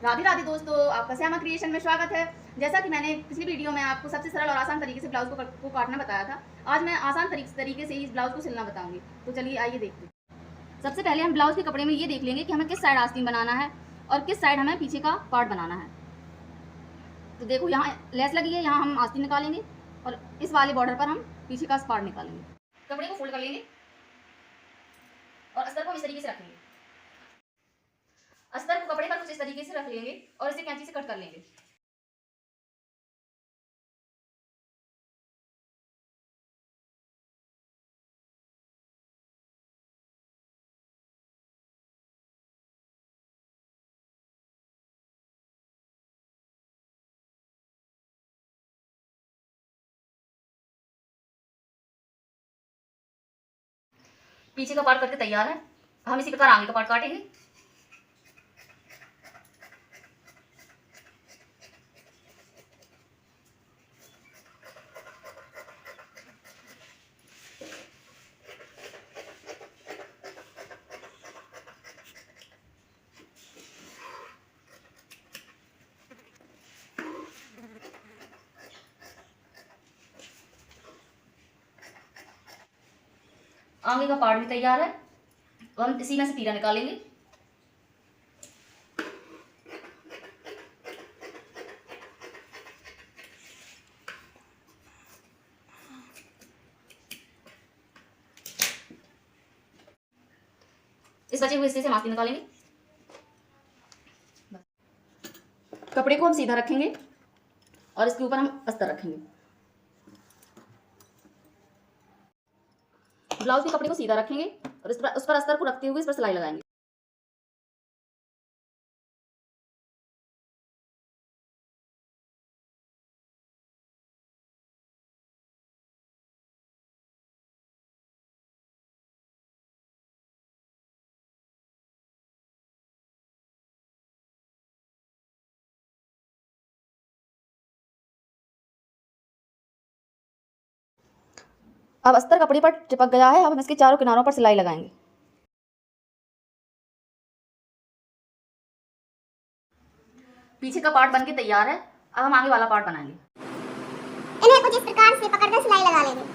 राधे राधे दोस्तों, आपका श्यामा क्रिएशन में स्वागत है। जैसा कि मैंने पिछली वीडियो में आपको सबसे सरल और आसान तरीके से ब्लाउज को काटना बताया था, आज मैं आसान तरीके से इस ब्लाउज को सिलना बताऊंगी। तो चलिए आइए देखते हैं। सबसे पहले हम ब्लाउज के कपड़े में ये देख लेंगे कि हमें किस साइड आस्तीन बनाना है और किस साइड हमें पीछे का पार्ट बनाना है। तो देखो, यहाँ लेस लगी है, यहाँ हम आस्तीन निकालेंगे और इस वाले बॉर्डर पर हम पीछे का पार्ट निकालेंगे। कपड़े को फोल्ड कर लेंगे और अस्तर को इस तरीके से रखेंगे। अस्तर को कपड़े पर कुछ इस तरीके से रख लेंगे और इसे कैंची से कट कर लेंगे। पीछे का पार्ट करके तैयार है। हम इसी प्रकार आगे का पार्ट काटेंगे। आगे का पार्ट भी तैयार है तो हम इसी में से तीरा निकालेंगे। इस बचे हुए हिस्से से मास्ती निकालेंगे। कपड़े को हम सीधा रखेंगे और इसके ऊपर हम अस्तर रखेंगे। ब्लाउज के कपड़े को सीधा रखेंगे और उस पर अस्तर को रखते हुए इस पर सिलाई लगाएंगे। अब अस्तर कपड़े पर चिपक गया है। अब हम इसके चारों किनारों पर सिलाई लगाएंगे। पीछे का पार्ट बनके तैयार है। अब हम आगे वाला पार्ट बनाएंगे। इन्हें कुछ इस प्रकार से पकड़कर सिलाई लगा लेंगे।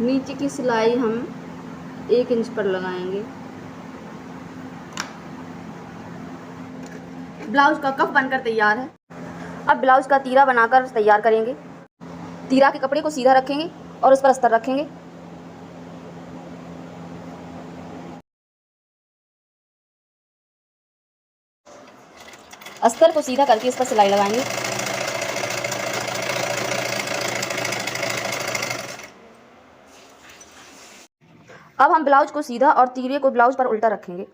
नीचे की सिलाई हम 1 इंच पर लगाएंगे। ब्लाउज का कफ बनकर तैयार है। अब ब्लाउज का तीरा बनाकर तैयार करेंगे। तीरा के कपड़े को सीधा रखेंगे और उस पर अस्तर रखेंगे। अस्तर को सीधा करके इस पर सिलाई लगाएंगे। अब हम ब्लाउज को सीधा और तीरे को ब्लाउज पर उल्टा रखेंगे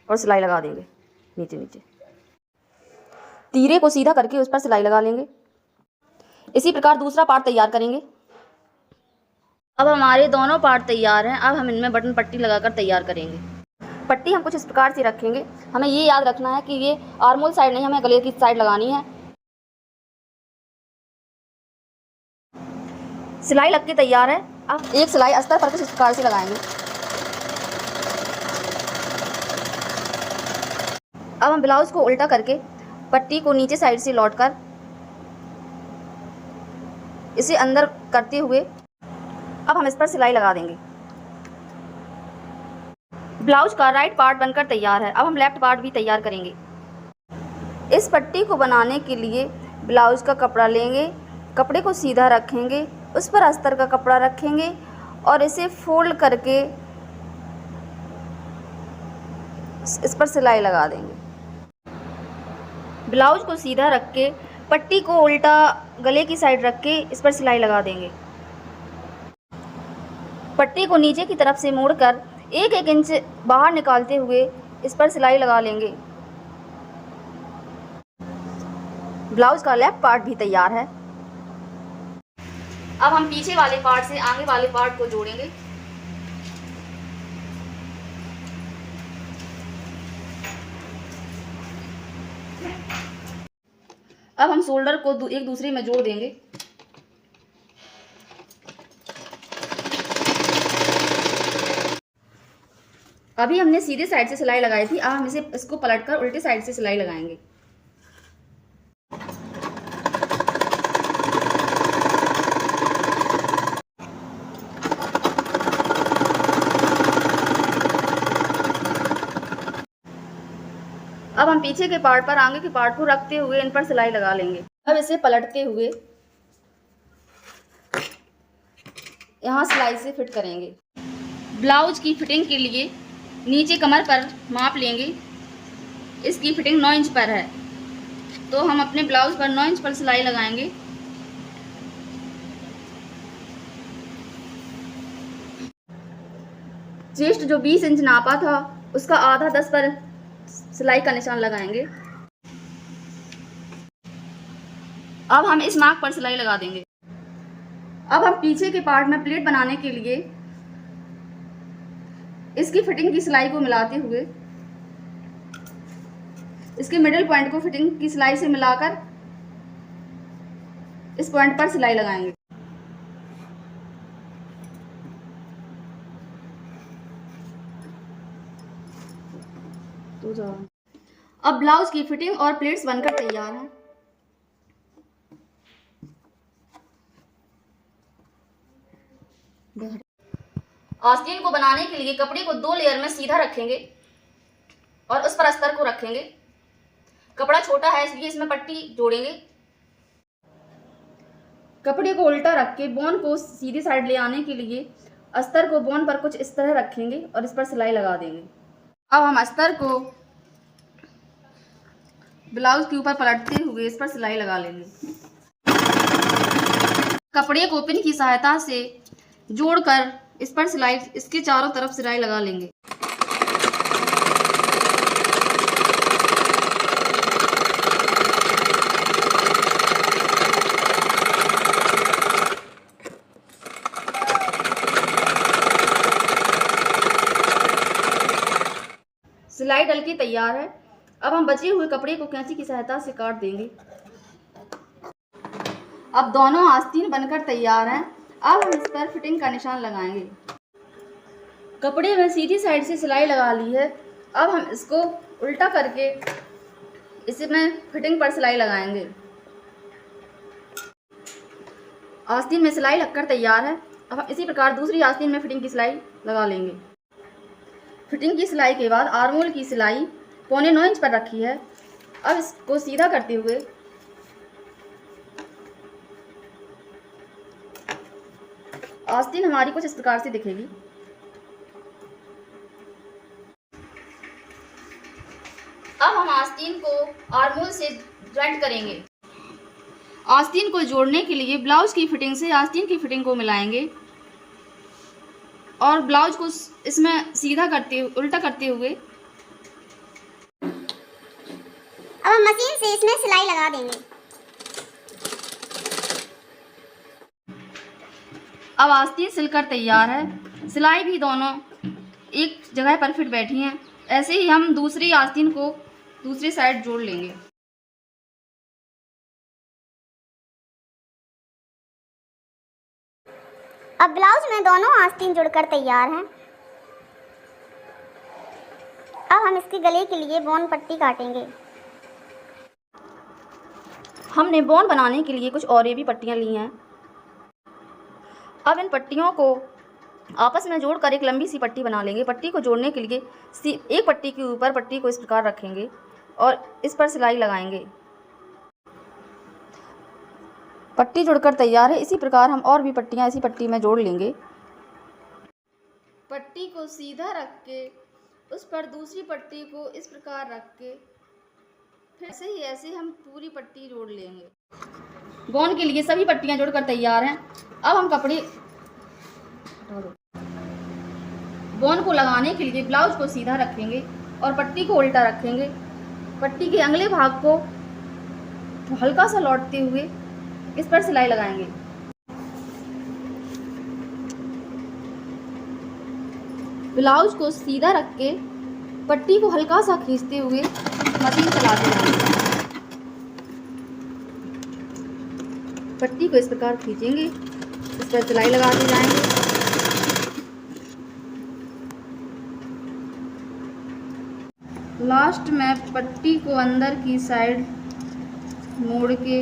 और सिलाई लगा देंगे नीचे नीचे। तीरे को सीधा करके उस पर सिलाई लगा लेंगे। इसी प्रकार दूसरा पार्ट तैयार करेंगे। अब हमारे दोनों पार्ट तैयार हैं। अब हम इनमें बटन पट्टी लगाकर तैयार करेंगे। पट्टी हम कुछ इस प्रकार से रखेंगे। हमें ये याद रखना है कि ये आर्मोल साइड नहीं, हमें गले की साइड लगानी है। सिलाई लग के तैयार है। अब एक सिलाई अस्तर पर कुछ इस प्रकार से लगाएंगे। अब हम ब्लाउज को उल्टा करके पट्टी को नीचे साइड से लौटकर इसे अंदर करते हुए अब हम इस पर सिलाई लगा देंगे। ब्लाउज का राइट पार्ट बनकर तैयार है। अब हम लेफ्ट पार्ट भी तैयार करेंगे। इस पट्टी को बनाने के लिए ब्लाउज का कपड़ा लेंगे, कपड़े को सीधा रखेंगे, उस पर अस्तर का कपड़ा रखेंगे और इसे फोल्ड करके इस पर सिलाई लगा देंगे। ब्लाउज को सीधा रख के पट्टी को उल्टा गले की साइड रख के इस पर सिलाई लगा देंगे। पट्टी को नीचे की तरफ से मोड़कर 1-1 इंच बाहर निकालते हुए इस पर सिलाई लगा लेंगे। ब्लाउज का लेफ्ट पार्ट भी तैयार है। अब हम पीछे वाले पार्ट से आगे वाले पार्ट को जोड़ेंगे। अब हम शोल्डर को एक दूसरे में जोड़ देंगे। अभी हमने सीधे साइड से सिलाई लगाई थी, अब हम इसको पलटकर उल्टे साइड से सिलाई लगाएंगे। अब हम पीछे के पार्ट पर आगे के पार्ट को रखते हुए इन पर सिलाई लगा लेंगे। अब इसे पलटते हुए यहाँ सिलाई से फिट करेंगे। ब्लाउज की फिटिंग के लिए नीचे कमर पर माप लेंगे। इसकी फिटिंग 9 इंच पर है, तो हम अपने ब्लाउज पर 9 इंच पर सिलाई लगाएंगे। चेस्ट जो 20 इंच नापा था उसका आधा 10 पर सिलाई का निशान लगाएंगे। अब हम इस मार्क पर सिलाई लगा देंगे। अब हम पीछे के पार्ट में प्लेट बनाने के लिए इसकी फिटिंग की सिलाई को मिलाते हुए इसके मिडिल पॉइंट को फिटिंग की सिलाई से मिलाकर इस पॉइंट पर सिलाई लगाएंगे। अब ब्लाउज की फिटिंग और प्लेट्स बनकर तैयार हैं। आस्तीन को बनाने के लिए कपड़े को 2 लेयर में सीधा रखेंगे और उस पर अस्तर को रखेंगे। कपड़ा छोटा है इसलिए इसमें पट्टी जोड़ेंगे। कपड़े को उल्टा रख के बोन को सीधी साइड ले आने के लिए अस्तर को बोन पर कुछ इस तरह रखेंगे और इस पर सिलाई लगा देंगे। अब हम अस्तर को ब्लाउज के ऊपर पलटते हुए इस पर सिलाई लगा लेंगे। कपड़े को पिन की सहायता से जोड़कर इस पर सिलाई, इसके चारों तरफ सिलाई लगा लेंगे। सिलाई डल के तैयार है। अब हम बचे हुए कपड़े को कैंची की सहायता से काट देंगे। अब दोनों आस्तीन बनकर तैयार हैं। अब हम इस पर फिटिंग का निशान लगाएंगे। कपड़े में सीधी साइड से सिलाई लगा ली है। अब हम इसको उल्टा करके इसमें फिटिंग पर सिलाई लगाएंगे। आस्तीन में सिलाई लगकर तैयार है। अब हम इसी प्रकार दूसरी आस्तीन में फिटिंग की सिलाई लगा लेंगे। फिटिंग की सिलाई के बाद आर्महोल की सिलाई 8.25 इंच पर रखी है। अब इसको सीधा करते हुए आस्तीन हमारी कुछ इस प्रकार से दिखेगी। अब हम आस्तीन को आर्महोल से जॉइंट करेंगे। आस्तीन को जोड़ने के लिए ब्लाउज की फिटिंग से आस्तीन की फिटिंग को मिलाएंगे और ब्लाउज को इसमें सीधा उल्टा करते हुए अब हम मशीन से इसमें सिलाई लगा देंगे। अब आस्तीन सिलकर तैयार है। सिलाई भी दोनों एक जगह पर फिट बैठी हैं। ऐसे ही हम दूसरी आस्तीन को दूसरी साइड जोड़ लेंगे। अब ब्लाउज में दोनों आस्तीन जुड़कर तैयार हैं। अब हम इसके गले के लिए बोन पट्टी काटेंगे। हमने बोन बनाने के लिए कुछ और भी पट्टियाँ ली हैं। अब इन पट्टियों को आपस में जोड़कर एक लंबी सी पट्टी बना लेंगे। पट्टी को जोड़ने के लिए एक पट्टी के ऊपर पट्टी को इस प्रकार रखेंगे और इस पर सिलाई लगाएंगे। पट्टी जुड़कर तैयार है। इसी प्रकार हम और भी पट्टियाँ इसी पट्टी में जोड़ लेंगे। पट्टी को सीधा रख के उस पर दूसरी पट्टी को इस प्रकार रख के फिर से ही ऐसे हम पूरी पट्टी जोड़ लेंगे। बोन के लिए सभी पट्टियाँ जोड़कर तैयार हैं। अब हम कपड़े बोन को लगाने के लिए ब्लाउज को सीधा रखेंगे और पट्टी को उल्टा रखेंगे। पट्टी के अगले भाग को हल्का सा लौटते हुए इस पर सिलाई लगाएंगे। ब्लाउज को सीधा रख के पट्टी को हल्का सा खींचते हुए मशीन चलाते जाएंगे। पट्टी को इस प्रकार खींचेंगे, इस पर सिलाई लगाते जाएंगे। लास्ट में पट्टी को अंदर की साइड मोड़ के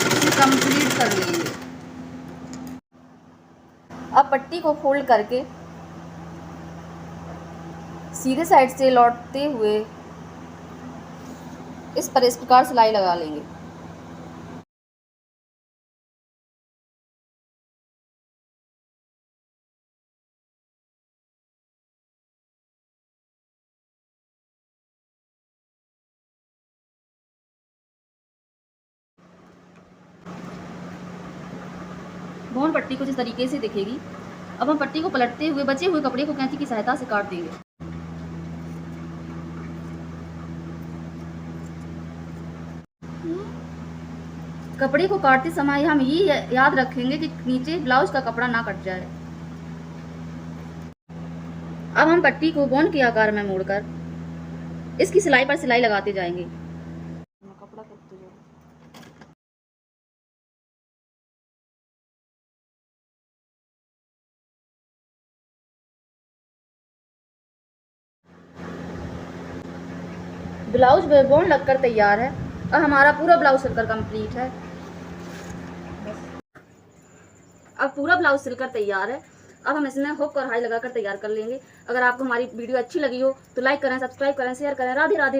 इसे कंप्लीट कर लेंगे। अब पट्टी को फोल्ड करके सीधे साइड से लौटते हुए इस पर इस प्रकार सिलाई लगा लेंगे। भौन पट्टी कुछ इस तरीके से दिखेगी। अब हम पट्टी को पलटते हुए बचे हुए कपड़े को कैंची की सहायता से काट देंगे। कपड़े को काटते समय हम ये याद रखेंगे कि नीचे ब्लाउज का कपड़ा ना कट जाए। अब हम पट्टी को बॉन के आकार में मोड़कर इसकी सिलाई पर सिलाई लगाते जाएंगे। ब्लाउज बॉन लगकर तैयार है। अब हमारा पूरा ब्लाउज सिलकर कंप्लीट है। अब पूरा ब्लाउज सिलकर तैयार है। अब हम इसमें हुक और हाई लगाकर तैयार कर लेंगे। अगर आपको हमारी वीडियो अच्छी लगी हो तो लाइक करें, सब्सक्राइब करें, शेयर करें। राधे राधे।